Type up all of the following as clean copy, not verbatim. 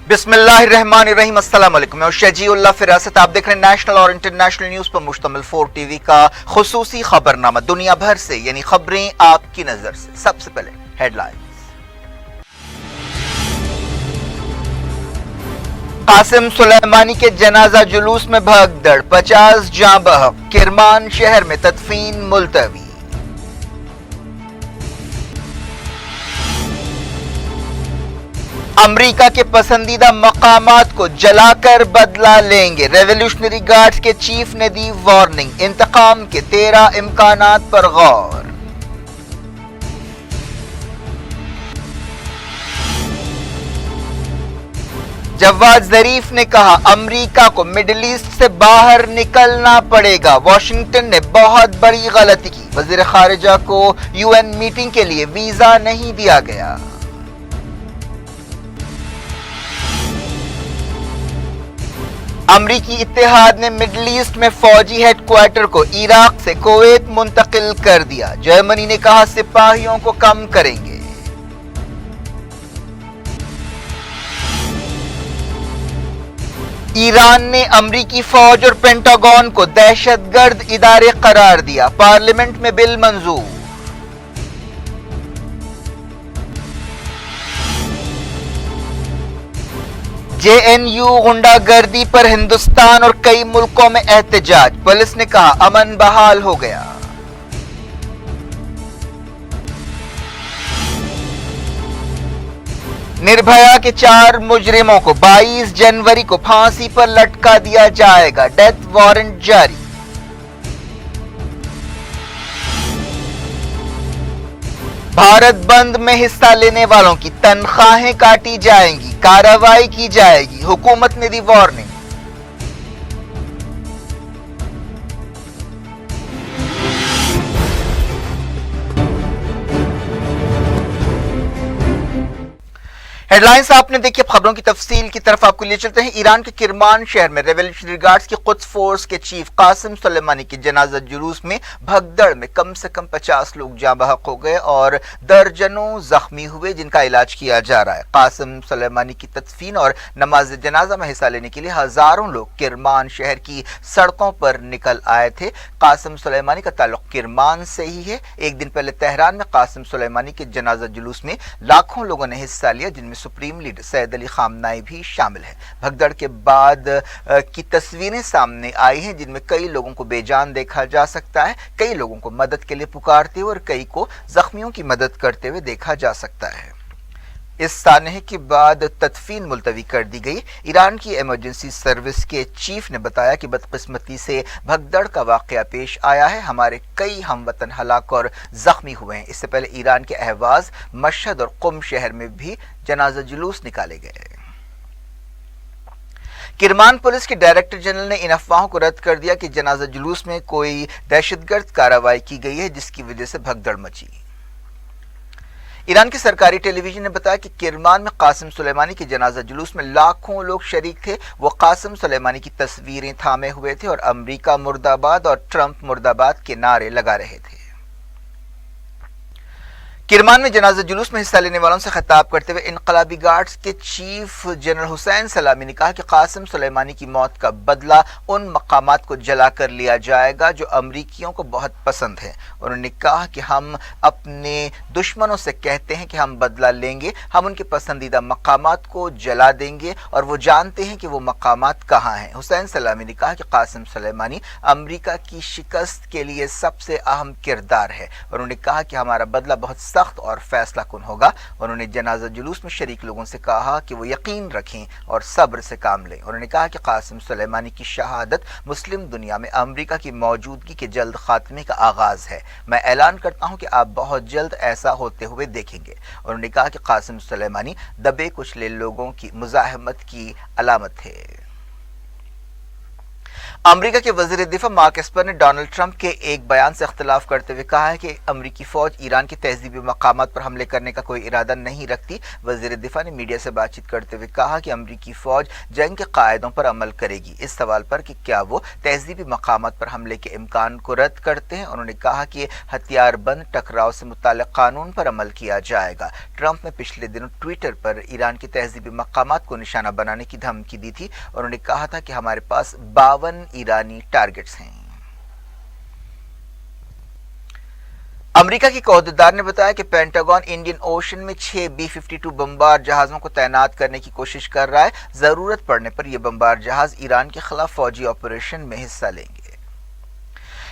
बिस्मिल्लाहिर्रहमानिर्रहीम। अस्सलाम वालेकुम। मैं शजी उल्लाह फिरासत, आप देख रहे हैं नेशनल और इंटरनेशनल न्यूज पर मुश्तमिल 4 टीवी का खुसूसी खबरनामा। दुनिया भर से यानी खबरें आपकी नजर से। सबसे पहले हेडलाइंस। कासिम सुलेमानी के जनाजा जुलूस में भगदड़, 50 जाँ बहक। किरमान शहर में तदफीन मुलतवी। अमेरिका के पसंदीदा मकामात को जलाकर बदला लेंगे, रेवोल्यूशनरी गार्ड्स के चीफ ने दी वार्निंग। इंतकाम के 13 इम्कानात पर गौर। जवाद जरीफ ने कहा अमेरिका को मिडिल ईस्ट से बाहर निकलना पड़ेगा, वाशिंगटन ने बहुत बड़ी गलती की। वजीर खारिजा को यूएन मीटिंग के लिए वीजा नहीं दिया गया। अमरीकी इत्तेहाद ने मिडिल ईस्ट में फौजी हेडक्वार्टर को इराक से कुवैत मुंतकिल कर दिया। जर्मनी ने कहा सिपाहियों को कम करेंगे। ईरान ने अमरीकी फौज और पेंटागन को दहशतगर्द इदारे करार दिया। पार्लियामेंट में बिल मंजूर। जेएनयू गुंडागर्दी पर हिंदुस्तान और कई मुल्कों में एहतजाज, पुलिस ने कहा अमन बहाल हो गया। निर्भया के 4 मुजरिमों को 22 जनवरी को फांसी पर लटका दिया जाएगा, डेथ वारंट जारी। भारत बंद में हिस्सा लेने वालों की तनख्वाहें काटी जाएंगी, कार्रवाई की जाएगी, हुकूमत ने दी वार्निंग। हेडलाइंस आपने देखी। खबरों की तफसील की तरफ आपको ले चलते हैं। ईरान के किरमान शहर में रेवोल्यूशनरी गार्ड्स की कुद्स फोर्स के चीफ कासिम सुलेमानी के जनाजा जुलूस में भगदड़ में कम से कम 50 लोग जाँ बहक हो गए और दर्जनों जख्मी हुए, जिनका इलाज किया जा रहा है। कासिम सुलेमानी की तदफीन और नमाज जनाजा में हिस्सा लेने के लिए हजारों लोग किरमान शहर की सड़कों पर निकल आए थे। कासिम सुलेमानी का ताल्लुक किरमान से ही है। एक दिन पहले तेहरान में कासिम सुलेमानी के जनाजा जुलूस में लाखों लोगों ने हिस्सा लिया, जिनमें सुप्रीम लीडर सैयद अली खामनाई भी शामिल है। भगदड़ के बाद की तस्वीरें सामने आई हैं, जिनमें कई लोगों को बेजान देखा जा सकता है, कई लोगों को मदद के लिए पुकारते हुए और कई को जख्मियों की मदद करते हुए देखा जा सकता है। इस सानहे के बाद तदफीन मुलतवी कर दी गई। ईरान की इमरजेंसी सर्विस के चीफ ने बताया कि बदकिस्मती से भगदड़ का वाकया पेश आया है, हमारे कई हमवतन हलाक और जख्मी हुए हैं। इससे पहले ईरान के अहवाज, मशहद और कुम शहर में भी जनाजा जुलूस निकाले गए। किरमान पुलिस के डायरेक्टर जनरल ने इन अफवाहों को रद्द कर दिया कि जनाजा जुलूस में कोई दहशतगर्द कार्रवाई की गई है, जिसकी वजह से भगदड़ मची। ईरान के सरकारी टेलीविजन ने बताया कि किरमान में कासिम सुलेमानी के जनाजा जुलूस में लाखों लोग शरीक थे। वो कासिम सुलेमानी की तस्वीरें थामे हुए थे और अमेरिका मुर्दाबाद और ट्रंप मुर्दाबाद के नारे लगा रहे थे। किरमान में जनाजा जुलूस में हिस्सा लेने वालों से खिताब करते हुए इनकलाबी गार्ड्स के चीफ जनरल हुसैन सलामी ने कहा कि कासिम सुलेमानी की मौत का बदला उन मकामात को जलाकर लिया जाएगा जो अमरीकियों को बहुत पसंद है। उन्होंने कहा कि हम अपने दुश्मनों से कहते हैं कि हम बदला लेंगे, हम उनके पसंदीदा मकामात को जला देंगे और वो जानते हैं कि वो मकामात कहाँ हैं। हुसैन सलामी ने कहा कि कासिम सुलेमानी अमरीका की शिकस्त के लिए सबसे अहम किरदार है। उन्होंने कहा कि हमारा बदला बहुत सख्त और फैसला कुन होगा। उन्होंने जनाजा जुलूस में शरीक लोगों से कहा कि वो यकीन रखें और सब्र से काम लें। उन्होंने कहा कि कासिम सुलेमानी की शहादत मुस्लिम दुनिया में अमेरिका की मौजूदगी के जल्द खात्मे का आगाज है। मैं ऐलान करता हूं कि आप बहुत जल्द ऐसा होते हुए देखेंगे। उन्होंने कहा कि कासिम सुलेमानी दबे कुचले लोगों की मुजाहमत की अलामत है। امریکہ کے وزیر دفاع مارک ایسپر نے ڈونلڈ ٹرمپ کے ایک بیان سے اختلاف کرتے ہوئے کہا ہے کہ امریکی فوج ایران کے تہذیبی مقامات پر حملے کرنے کا کوئی ارادہ نہیں رکھتی۔ وزیر دفاع نے میڈیا سے بات چیت کرتے ہوئے کہا کہ امریکی فوج جنگ کے قاعدوں پر عمل کرے گی۔ اس سوال پر کہ کیا وہ تہذیبی مقامات پر حملے کے امکان کو رد کرتے ہیں، انہوں نے کہا کہ ہتھیار بند ٹکراؤ سے متعلق قانون پر عمل کیا جائے گا۔ ٹرمپ نے پچھلے دنوں ٹویٹر پر ایران کے تہذیبی مقامات کو نشانہ بنانے کی دھمکی دی تھی۔ انہوں نے کہا تھا کہ ہمارے پاس 52 ایرانی ٹارگٹس ہیں۔ امریکہ کے عہدیدار نے بتایا کہ پینٹاگون انڈین اوشن میں 6 B-52 بمبار جہازوں کو تعینات کرنے کی کوشش کر رہا ہے۔ ضرورت پڑنے پر یہ بمبار جہاز ایران کے خلاف فوجی آپریشن میں حصہ لیں گے۔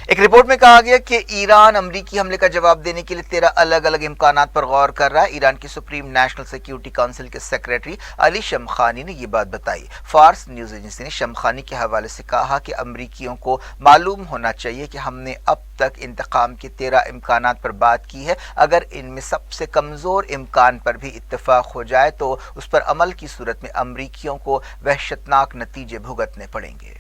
ایک رپورٹ میں کہا گیا کہ ایران امریکی حملے کا جواب دینے کے لیے 13 الگ الگ امکانات پر غور کر رہا ہے۔ ایران کی سپریم نیشنل سیکیورٹی کونسل کے سیکریٹری علی شمخانی نے یہ بات بتائی۔ فارس نیوز ایجنسی نے شمخانی کے حوالے سے کہا کہ امریکیوں کو معلوم ہونا چاہیے کہ ہم نے اب تک انتقام کے 13 امکانات پر بات کی ہے۔ اگر ان میں سب سے کمزور امکان پر بھی اتفاق ہو جائے تو اس پر عمل کی صورت میں امریکیوں کو وحشتناک نتیجے بھگتنے پڑیں گے۔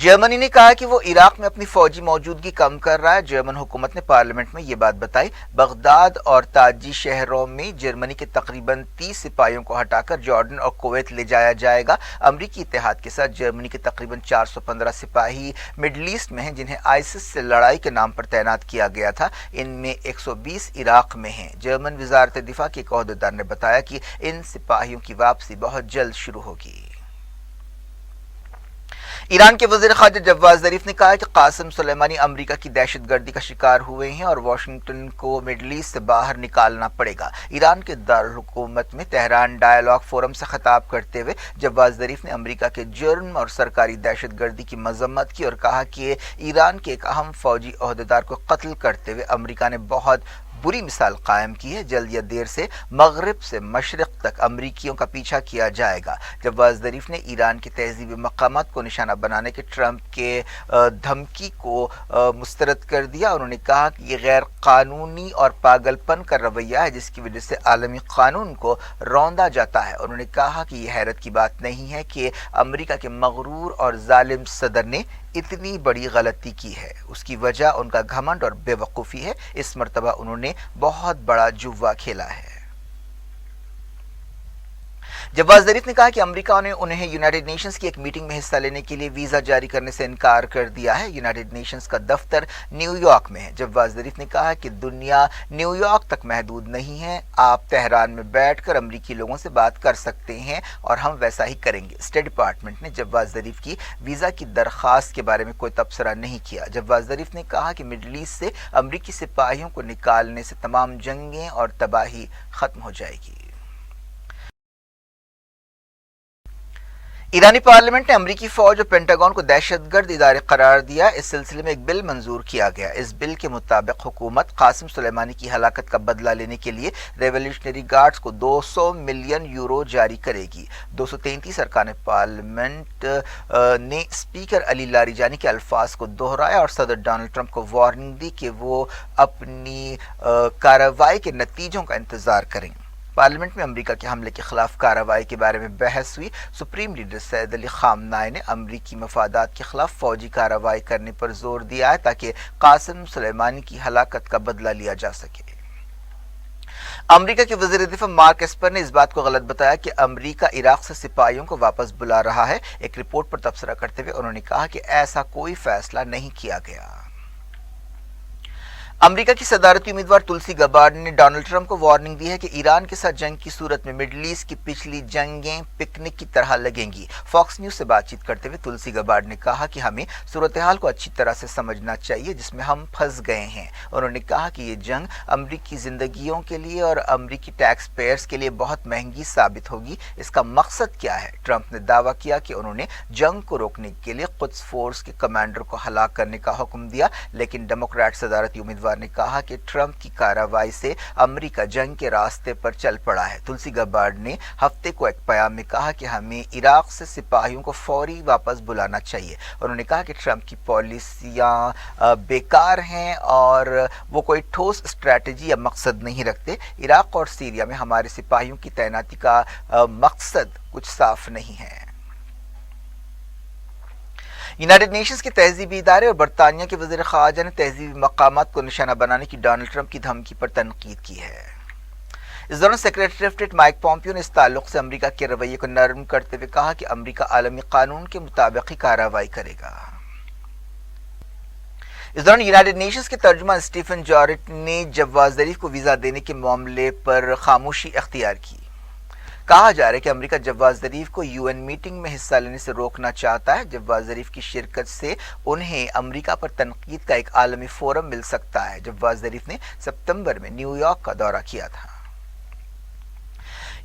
جرمنی نے کہا کہ وہ عراق میں اپنی فوجی موجودگی کم کر رہا ہے۔ جرمن حکومت نے پارلیمنٹ میں یہ بات بتائی۔ بغداد اور تاجی شہروں میں جرمنی کے تقریباً 30 سپاہیوں کو ہٹا کر جارڈن اور کویت لے جایا جائے گا۔ امریکی اتحاد کے ساتھ جرمنی کے تقریباً 415 سپاہی مڈل ایسٹ میں ہیں جنہیں آئسس سے لڑائی کے نام پر تعینات کیا گیا تھا۔ ان میں 120 عراق میں ہیں۔ جرمن وزارت دفاع کے ایک عہدیدار نے بتایا کہ ان سپاہیوں کی واپسی بہت جلد شروع ہوگی۔ ایران کے وزیر خارجہ جواد ظریف نے کہا کہ قاسم سلیمانی امریکہ کی دہشت گردی کا شکار ہوئے ہیں اور واشنگٹن کو مڈل ایسٹ سے باہر نکالنا پڑے گا۔ ایران کے دارالحکومت میں تہران ڈائیلاگ فورم سے خطاب کرتے ہوئے جواد ظریف نے امریکہ کے جرم اور سرکاری دہشت گردی کی مذمت کی اور کہا کہ ایران کے ایک اہم فوجی عہدیدار کو قتل کرتے ہوئے امریکہ نے بہت بری مثال قائم کی ہے۔ جلد یا دیر سے مغرب سے مشرق تک امریکیوں کا پیچھا کیا جائے گا۔ جواد ظریف نے ایران کے تہذیبی مقامات کو نشانہ بنانے کے ٹرمپ کے دھمکی کو مسترد کر دیا۔ انہوں نے کہا کہ یہ غیر قانونی اور پاگل پن کا رویہ ہے جس کی وجہ سے عالمی قانون کو روندا جاتا ہے۔ انہوں نے کہا کہ یہ حیرت کی بات نہیں ہے کہ امریکہ کے مغرور اور ظالم صدر نے اتنی بڑی غلطی کی ہے۔ اس کی وجہ ان کا گھمنڈ اور بے وقوفی ہے۔ اس مرتبہ انہوں نے بہت بڑا جوا کھیلا ہے۔ جواد ظریف نے کہا کہ امریکہ نے انہیں یونائیٹڈ نیشنز کی ایک میٹنگ میں حصہ لینے کے لیے ویزا جاری کرنے سے انکار کر دیا ہے۔ یونائیٹڈ نیشنز کا دفتر نیو یارک میں ہے۔ جواد ظریف نے کہا کہ دنیا نیو یارک تک محدود نہیں ہے، آپ تہران میں بیٹھ کر امریکی لوگوں سے بات کر سکتے ہیں اور ہم ویسا ہی کریں گے۔ اسٹیٹ ڈپارٹمنٹ نے جواد ظریف کی ویزا کی درخواست کے بارے میں کوئی تبصرہ نہیں کیا۔ جواد ظریف نے کہا کہ مڈل ایسٹ سے امریکی سپاہیوں کو نکالنے سے تمام جنگیں اور تباہی ختم ہو جائے گی۔ ایرانی پارلیمنٹ نے امریکی فوج اور پینٹاگون کو دہشت گرد ادارے قرار دیا۔ اس سلسلے میں ایک بل منظور کیا گیا۔ اس بل کے مطابق حکومت قاسم سلیمانی کی ہلاکت کا بدلہ لینے کے لیے ریولیوشنری گارڈز کو 200 ملین یورو جاری کرے گی۔ 233 ارکان پارلیمنٹ نے اسپیکر علی لاریجانی کے الفاظ کو دہرایا اور صدر ڈونلڈ ٹرمپ کو وارننگ دی کہ وہ اپنی کارروائی کے نتیجوں کا انتظار کریں۔ پارلیمنٹ میں امریکہ کے حملے کے خلاف کارروائی کے بارے میں بحث ہوئی۔ سپریم لیڈر سید علی خامنہئی نے امریکی مفادات کے خلاف فوجی کارروائی کرنے پر زور دیا ہے تاکہ قاسم سلیمانی کی ہلاکت کا بدلہ لیا جا سکے۔ امریکہ کے وزیر دفاع مارک ایسپر نے اس بات کو غلط بتایا کہ امریکہ عراق سے سپاہیوں کو واپس بلا رہا ہے۔ ایک رپورٹ پر تبصرہ کرتے ہوئے انہوں نے کہا کہ ایسا کوئی فیصلہ نہیں کیا گیا۔ امریکہ کی صدارتی امیدوار تلسی گبارڈ نے ڈونلڈ ٹرمپ کو وارننگ دی ہے کہ ایران کے ساتھ جنگ کی صورت میں مڈل ایسٹ کی پچھلی جنگیں پکنک کی طرح لگیں گی۔ فاکس نیوز سے بات چیت کرتے ہوئے تلسی گبارڈ نے کہا کہ ہمیں صورتحال کو اچھی طرح سے سمجھنا چاہیے جس میں ہم پھنس گئے ہیں۔ انہوں نے کہا کہ یہ جنگ امریکی زندگیوں کے لیے اور امریکی ٹیکس پیئرز کے لیے بہت مہنگی ثابت ہوگی۔ اس کا مقصد کیا ہے؟ ٹرمپ نے دعویٰ کیا کہ انہوں نے جنگ کو روکنے کے لیے قدس فورس کے کمانڈر کو ہلاک کرنے کا حکم دیا، لیکن ڈیموکریٹ صدارتی امیدوار نے کہا کہ ٹرمپ کی کارروائی سے امریکہ جنگ کے راستے پر چل پڑا ہے۔ تلسی گبارڈ نے ہفتے کو ایک پیام میں کہا کہ ہمیں عراق سے سپاہیوں کو فوری واپس بلانا چاہیے۔ انہوں نے کہا کہ ٹرمپ کی پالیسیاں بیکار ہیں اور وہ کوئی ٹھوس اسٹریٹجی یا مقصد نہیں رکھتے۔ عراق اور سیریا میں ہمارے سپاہیوں کی تعیناتی کا مقصد کچھ صاف نہیں ہے۔ यूनाइटेड नेशंस के तहजीबी इदारे और बरतानिया के वज़ीर ख़ारजा ने तहजीबी मकामात को निशाना बनाने की डोनाल्ड ट्रंप की धमकी पर तनकीद की है। इस दौरान secretary of state Mike Pompeo ने इस ताल्लुक से अमेरिका के रवैये को नरम करते हुए कहा कि अमेरिका आलमी कानून के मुताबिक ही कार्रवाई करेगा। इस दौरान यूनाइटेड नेशंस के तर्जुमान स्टीफन जॉरेट ने जवाद ज़रीफ को वीज़ा देने के मामले पर खामोशी अख्तियार की। कहा जा रहा है कि अमेरिका जवाद ज़रीफ को यूएन मीटिंग में हिस्सा लेने से रोकना चाहता है। जवाद ज़रीफ की शिरकत से उन्हें अमेरिका पर तनकीद का एक आलमी फोरम मिल सकता है। जवाद ज़रीफ ने सितंबर में न्यूयॉर्क का दौरा किया था।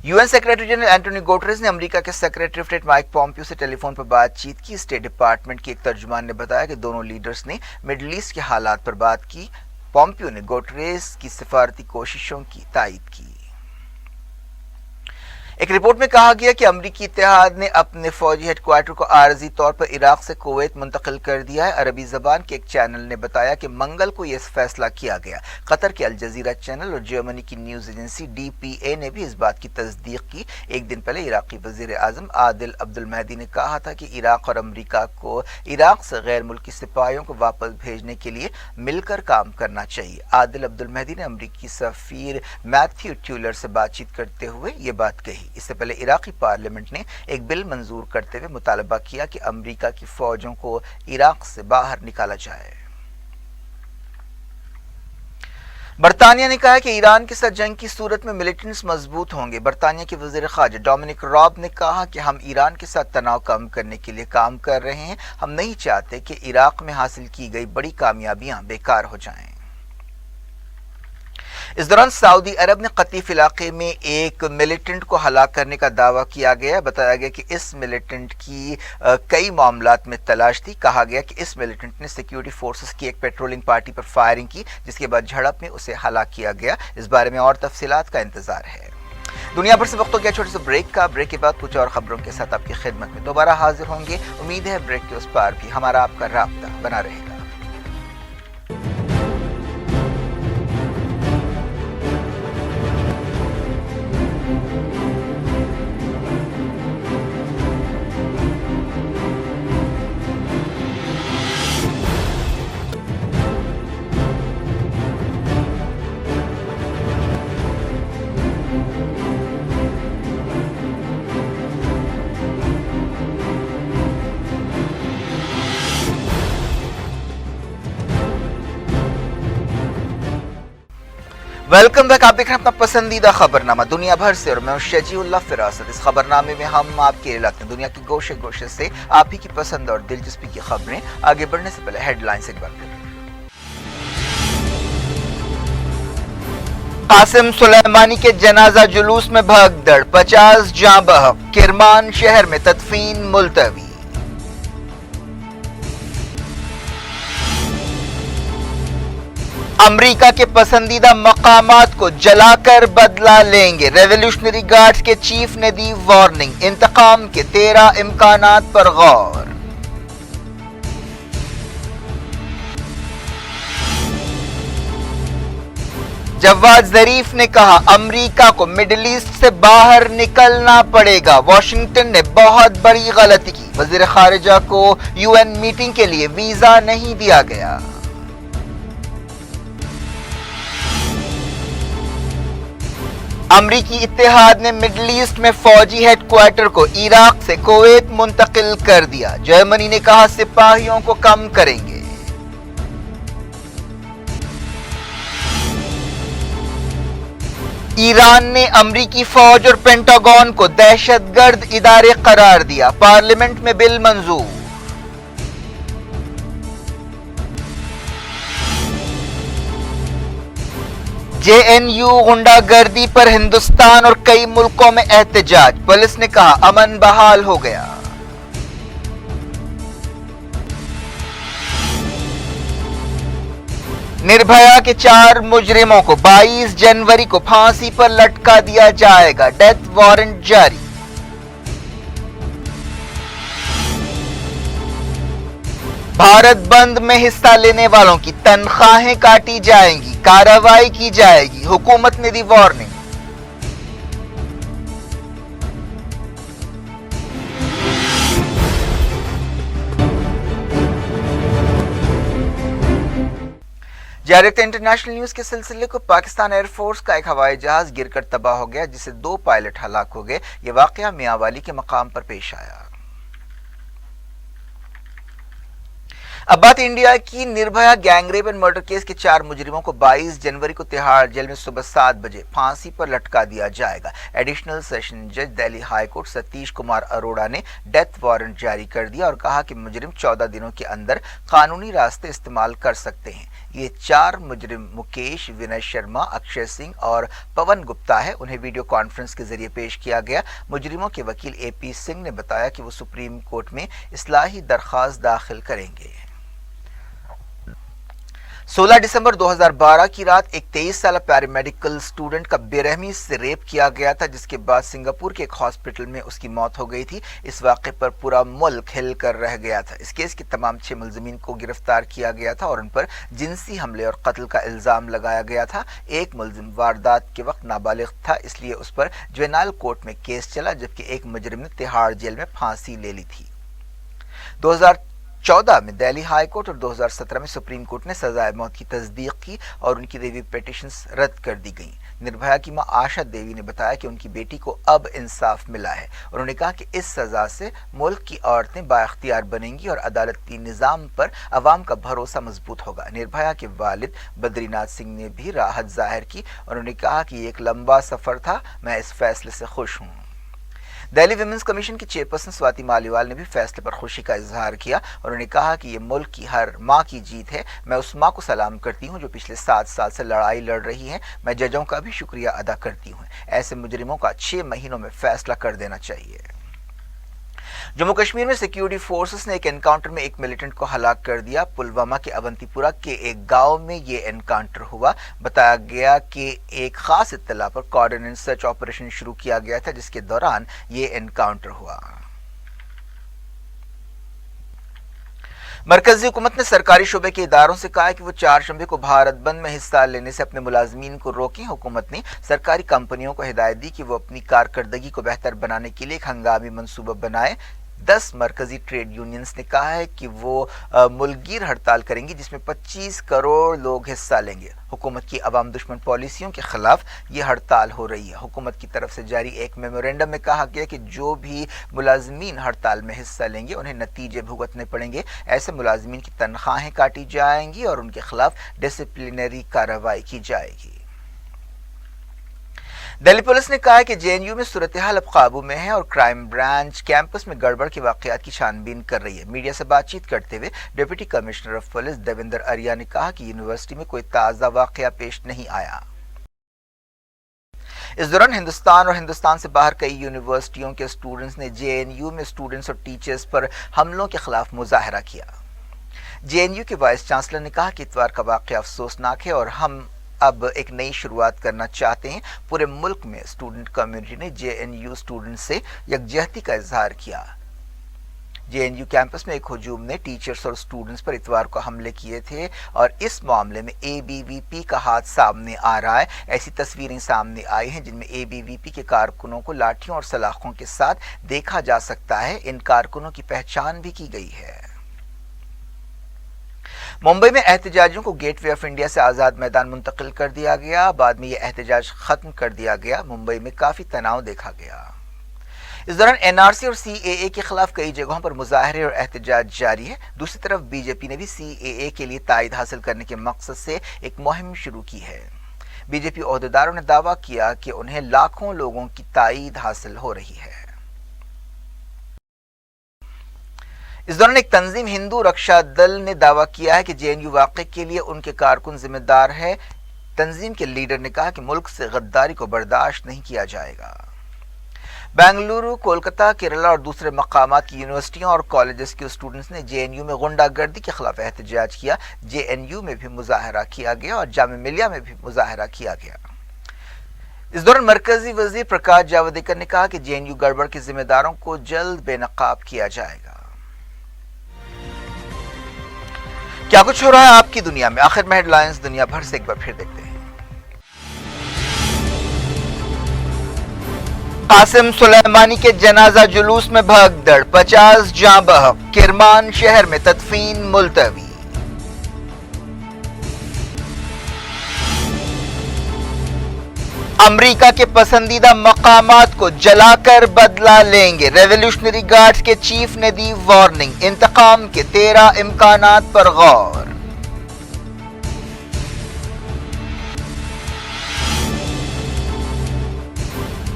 UN secretary general Antonio Guterres ने अमेरिका के secretary of state Mike Pompeo से टेलीफोन पर बातचीत की। स्टेट डिपार्टमेंट के एक तर्जुमान ने बताया कि दोनों लीडर्स ने मिडल ईस्ट के हालात पर बात की। पॉम्पियो ने गुटेरेस की सिफारती कोशिशों की तायीद की। एक रिपोर्ट में कहा गया कि अमरीकी इत्तेहाद ने अपने फौजी हेडक्वार्टर को आरजी तौर पर इराक से कुवैत मुंतकिल कर दिया है। अरबी जबान के एक चैनल ने बताया कि मंगल को यह फैसला किया गया। कतर के अल जजीरा चैनल और जर्मनी की न्यूज एजेंसी DPA ने भी इस बात की तस्दीक की। एक दिन पहले इराकी वजीर आजम आदिल अब्दुल महदी ने कहा था कि इराक और अमरीका को इराक से गैर मुल्की सिपाहियों को वापस भेजने के लिए मिलकर काम करना चाहिए। आदिल अब्दुल महदी ने अमरीकी सफीर मैथ्यू ट्यूलर से बातचीत करते हुए ये बात कही। इससे पहले इराकी पार्लियामेंट ने एक बिल मंजूर करते हुए मुतालबा किया कि अमेरिका की फौजों को इराक से बाहर निकाला जाए। बरतानिया ने कहा कि ईरान के साथ जंग की सूरत में मिलिटेंट्स मजबूत होंगे। बरतानिया के वज़ीर ख़ारजा डोमिनिक रॉब ने कहा कि हम ईरान के साथ तनाव कम करने के लिए काम कर रहे हैं। हम नहीं चाहते कि इराक में हासिल की गई बड़ी कामयाबियां बेकार हो जाएं। इस दौरान सऊदी अरब ने कतीफ इलाके में एक मिलिटेंट को हलाक करने का दावा किया गया। बताया गया कि इस मिलिटेंट की कई मामलात में तलाश थी। कहा गया कि इस मिलिटेंट ने सिक्योरिटी फोर्सेस की एक पेट्रोलिंग पार्टी पर फायरिंग की, जिसके बाद झड़प में उसे हलाक किया गया। इस बारे में और तफसीलात का इंतजार है। दुनिया भर से वक्त हो गया छोटे से ब्रेक का। ब्रेक के बाद कुछ और खबरों के साथ आपकी खिदमत में दोबारा हाजिर होंगे। उम्मीद है ब्रेक के उस पार भी हमारा आपका राब्ता बना रहेगा। Welcome back. आप देख रहे हैं अपना पसंदीदा खबरनामा दुनिया भर से और मैं शजीउल्लाह फिरासत। इस खबरनामे में हम आपके लिए लाते हैं दुनिया के गोशे गोशे से आप ही की पसंद और दिलचस्पी की खबरें। आगे बढ़ने से पहले हेडलाइंस एक बार करें। कासिम सुलेमानी के जनाजा जुलूस में भगदड़, 50 जाँ बहक। किरमान शहर में तदफीन मुलतवी। अमेरिका के पसंदीदा मकामात को जलाकर बदला लेंगे। रेवोल्यूशनरी गार्ड्स के चीफ ने दी वार्निंग। इंतकाम के 13 इम्कानात पर गौर। जवाद ज़रीफ ने कहा अमेरिका को मिडिल ईस्ट से बाहर निकलना पड़ेगा। वाशिंगटन ने बहुत बड़ी गलती की। वज़ीर ख़ारिजा को यूएन मीटिंग के लिए वीजा नहीं दिया गया। अमरीकी इत्तेहाद ने मिडल ईस्ट में फौजी हेडक्वार्टर को इराक से कुवैत मुंतकिल कर दिया। जर्मनी ने कहा सिपाहियों को कम करेंगे। ईरान ने अमरीकी फौज और पेंटागन को दहशतगर्द इदारे करार दिया। पार्लियामेंट में बिल मंजूर। JNU गुंडागर्दी पर हिंदुस्तान और कई मुल्कों में एहतजाज। पुलिस ने कहा अमन बहाल हो गया। निर्भया के 4 मुजरिमों को 22 जनवरी को फांसी पर लटका दिया जाएगा। डेथ वारंट जारी। भारत बंद में हिस्सा लेने वालों की तनख्वाहें काटी जाएंगी, कार्रवाई की जाएगी। हुकूमत ने दी वार्निंग। जारी इंटरनेशनल न्यूज के सिलसिले को पाकिस्तान एयर फोर्स का एक हवाई जहाज गिरकर तबाह हो गया, जिससे 2 पायलट हलाक हो गए। ये वाकया मियांवाली के मकाम पर पेश आया। अब बात इंडिया की। Nirbhaya gangrape and murder case के 4 मुजरिमों को 22 जनवरी को तिहाड़ जेल में सुबह 7 बजे फांसी पर लटका दिया जाएगा। एडिशनल सेशन जज दिल्ली हाई कोर्ट सतीश कुमार अरोड़ा ने डेथ वारंट जारी कर दिया और कहा कि मुजरिम 14 दिनों के अंदर कानूनी रास्ते इस्तेमाल कर सकते हैं। ये 4 मुजरिम मुकेश, विनय शर्मा, अक्षय सिंह और पवन गुप्ता है। उन्हें वीडियो कॉन्फ्रेंस के जरिए पेश किया गया। मुजरिमों के वकील AP सिंह ने बताया कि वो सुप्रीम कोर्ट में इस्लाही दरख्वास्त दाखिल करेंगे। 16 दिसंबर 2012 की रात एक 23 साल पैरामेडिकल स्टूडेंट का बेरहमी से रेप किया गया था, जिसके बाद सिंगापुर के एक हॉस्पिटल में उसकी मौत हो गई थी। इस वाक़े पर पूरा मुल्क हिल कर रह गया था। इस केस के तमाम 6 मुलजिमीन को गिरफ्तार किया गया था और उन पर जिनसी हमले और कत्ल का इल्ज़ाम लगाया गया था। एक मुलजिम वारदात के वक्त नाबालिग था, इसलिए उस पर जुवेनाइल कोर्ट में केस चला, जबकि एक मुजरिम ने तिहाड़ जेल में फांसी ले ली थी। 2014 में दिल्ली हाई कोर्ट और 2017 में सुप्रीम कोर्ट ने सजाए मौत की तस्दीक की और उनकी रिव्यू पिटीशंस रद्द कर दी गईं। निर्भया की मां आशा देवी ने बताया कि उनकी बेटी को अब इंसाफ मिला है। उन्होंने कहा कि इस सजा से मुल्क की औरतें बाइख्तियार बनेंगी और अदालती निज़ाम पर अवाम का भरोसा मजबूत होगा। निर्भया के वालिद बद्रीनाथ सिंह ने भी राहत जाहिर की। उन्होंने कहा कि ये एक लंबा सफर था, मैं इस फैसले से खुश हूँ। दिल्ली विमेंस कमीशन की चेयरपर्सन स्वाति मालीवाल ने भी फैसले पर खुशी का इजहार किया। उन्होंने कहा कि ये मुल्क की हर माँ की जीत है। मैं उस माँ को सलाम करती हूँ जो पिछले 7 साल से लड़ाई लड़ रही है। मैं जजों का भी शुक्रिया अदा करती हूँ। ऐसे मुजरिमों का 6 महीनों में फैसला कर देना चाहिए। जम्मू कश्मीर में सिक्योरिटी फोर्सेस ने एक एनकाउंटर में एक मिलिटेंट को हलाक कर दिया। पुलवामा के अवंतीपुरा के एक गांव में ये एनकाउंटर हुआ। बताया गया कि एक खास इत्तला पर कोऑर्डिनेट सर्च ऑपरेशन शुरू किया गया था, जिसके दौरान ये एनकाउंटर हुआ। मरकजी हुकूमत ने सरकारी शोबे के इदारों से कहा है कि वो 4 शंबे को भारत बंद में हिस्सा लेने से अपने मुलाजमीन को रोकें। हुकूमत ने सरकारी कंपनियों को हिदायत दी कि वो अपनी कारकर्दगी को बेहतर बनाने के लिए एक हंगामी मनसूबा बनाए। 10 मरकजी ट्रेड यूनियंस ने कहा है कि वो मुल्कगीर हड़ताल करेंगी, जिसमें 25 करोड़ लोग हिस्सा लेंगे। हुकूमत की अवाम दुश्मन पॉलिसियों के खिलाफ ये हड़ताल हो रही है। हुकूमत की तरफ से जारी एक मेमोरेंडम में कहा गया कि जो भी मुलाजमीन हड़ताल में हिस्सा लेंगे उन्हें नतीजे भुगतने पड़ेंगे। ऐसे मुलाजमीन की तनख्वाहें काटी जाएंगी और उनके खिलाफ डिसिप्लिनरी कार्रवाई की जाएगी। दिल्ली पुलिस ने कहा है कि JNU में सूरत हाल अब काबू में है और क्राइम ब्रांच कैंपस में गड़बड़ के वाकयात की छानबीन कर रही है। मीडिया से बातचीत करते हुए deputy commissioner of police Devendra Arya ने कहा कि यूनिवर्सिटी में कोई ताज़ा वाकया पेश नहीं आया। इस दौरान हिंदुस्तान और हिंदुस्तान से बाहर कई यूनिवर्सिटियों के स्टूडेंट्स ने JNU में स्टूडेंट्स और टीचर्स पर हमलों के खिलाफ मुजाहरा किया। JNU के वाइस चांसलर ने कहा कि इतवार का वाकया अफसोसनाक है और हम अब एक नई शुरुआत करना चाहते हैं। पूरे मुल्क में स्टूडेंट कम्युनिटी ने JNU स्टूडेंट से यकजहती का इजहार किया। JNU कैंपस में एक हुजूम ने टीचर्स और स्टूडेंट्स पर इतवार को हमले किए थे और इस मामले में ABVP का हाथ सामने आ रहा है। ऐसी तस्वीरें सामने आई हैं जिनमें ABVP के कारकुनों को लाठियों और सलाखों के साथ देखा जा सकता है। इन कारकुनों की पहचान भी की गई है। मुंबई में एहतजाजियों को गेटवे ऑफ इंडिया से आज़ाद मैदान मुंतकिल कर दिया गया। बाद में यह एहतजाज खत्म कर दिया गया। मुंबई में काफ़ी तनाव देखा गया। इस दौरान NRC और CAA के खिलाफ कई जगहों पर मुजाहरे और एहतजाज जारी है। दूसरी तरफ BJP ने भी CAA के लिए तायद हासिल करने के मकसद से एक मुहिम शुरू की है। BJP ओहदेदारों ने दावा किया कि उन्हें लाखों लोगों की तायद हासिल हो रही है। इस दौरान एक तंजीम हिंदू रक्षा दल ने दावा किया है कि JNU वाक़े के लिए उनके कारकुन जिम्मेदार है। तंजीम के लीडर ने कहा कि मुल्क से गद्दारी को बर्दाश्त नहीं किया जाएगा। बेंगलुरु, कोलकाता, केरला और दूसरे मकामात की यूनिवर्सिटियों और कॉलेजेस के स्टूडेंट्स ने JNU में गुंडागर्दी के खिलाफ एहतजाज किया। JNU में भी मुजाहरा किया गया और जामिया मिलिया में भी मुजाहरा किया गया। इस दौरान मरकजी वजीर प्रकाश जावड़ेकर ने कहा कि JNU गड़बड़ के जिम्मेदारों को जल्द बेनकाब किया जाएगा। क्या कुछ हो रहा है आपकी दुनिया में, आखिर में हेडलाइंस दुनिया भर से एक बार फिर देखते हैं। कासिम सुलेमानी के जनाजा जुलूस में भगदड़, 50 जाँ बहक, किरमान शहर में तदफीन मुलतवी। امریکہ کے پسندیدہ مقامات کو جلا کر بدلہ لیں گے، ریولیوشنری گارڈز کے چیف نے دی وارننگ، انتقام کے 13 امکانات پر غور۔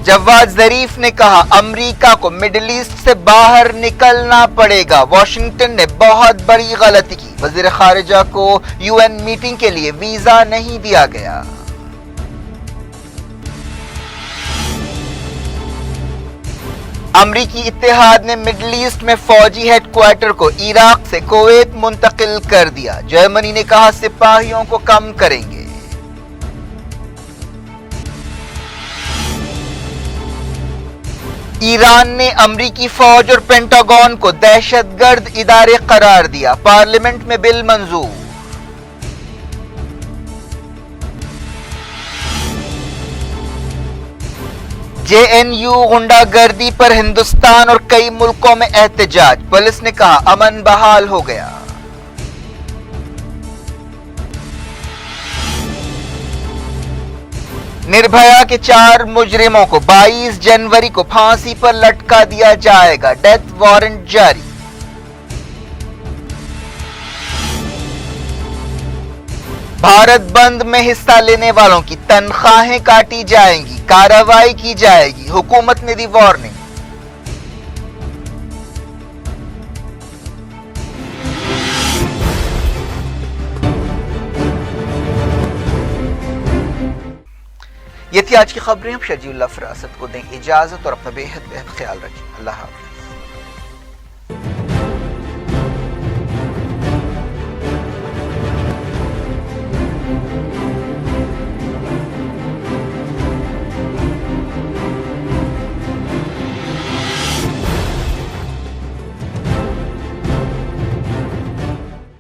جواد ظریف نے کہا امریکہ کو مڈل ایسٹ سے باہر نکلنا پڑے گا، واشنگٹن نے بہت بڑی غلطی کی، وزیر خارجہ کو یو این میٹنگ کے لیے ویزا نہیں دیا گیا۔ امریکی اتحاد نے مڈل ایسٹ میں فوجی ہیڈ کوارٹر کو عراق سے کویت منتقل کر دیا، جرمنی نے کہا سپاہیوں کو کم کریں گے۔ ایران نے امریکی فوج اور پینٹاگون کو دہشت گرد ادارے قرار دیا، پارلیمنٹ میں بل منظور۔ جے این یو غنڈہ گردی پر ہندوستان اور کئی ملکوں میں احتجاج، پولیس نے کہا امن بحال ہو گیا۔ نربھیا کے 4 مجرموں کو 22 جنوری کو پھانسی پر لٹکا دیا جائے گا، ڈیتھ وارنٹ جاری۔ بھارت بند میں حصہ لینے والوں کی تنخواہیں کاٹی جائیں گی، کارروائی کی جائے گی، حکومت نے دی وارننگ۔ یہ تھی آج کی خبریں، اب شجی اللہ فراست کو دیں اجازت اور اپنا بے حد خیال رکھیں۔ اللہ حافظ۔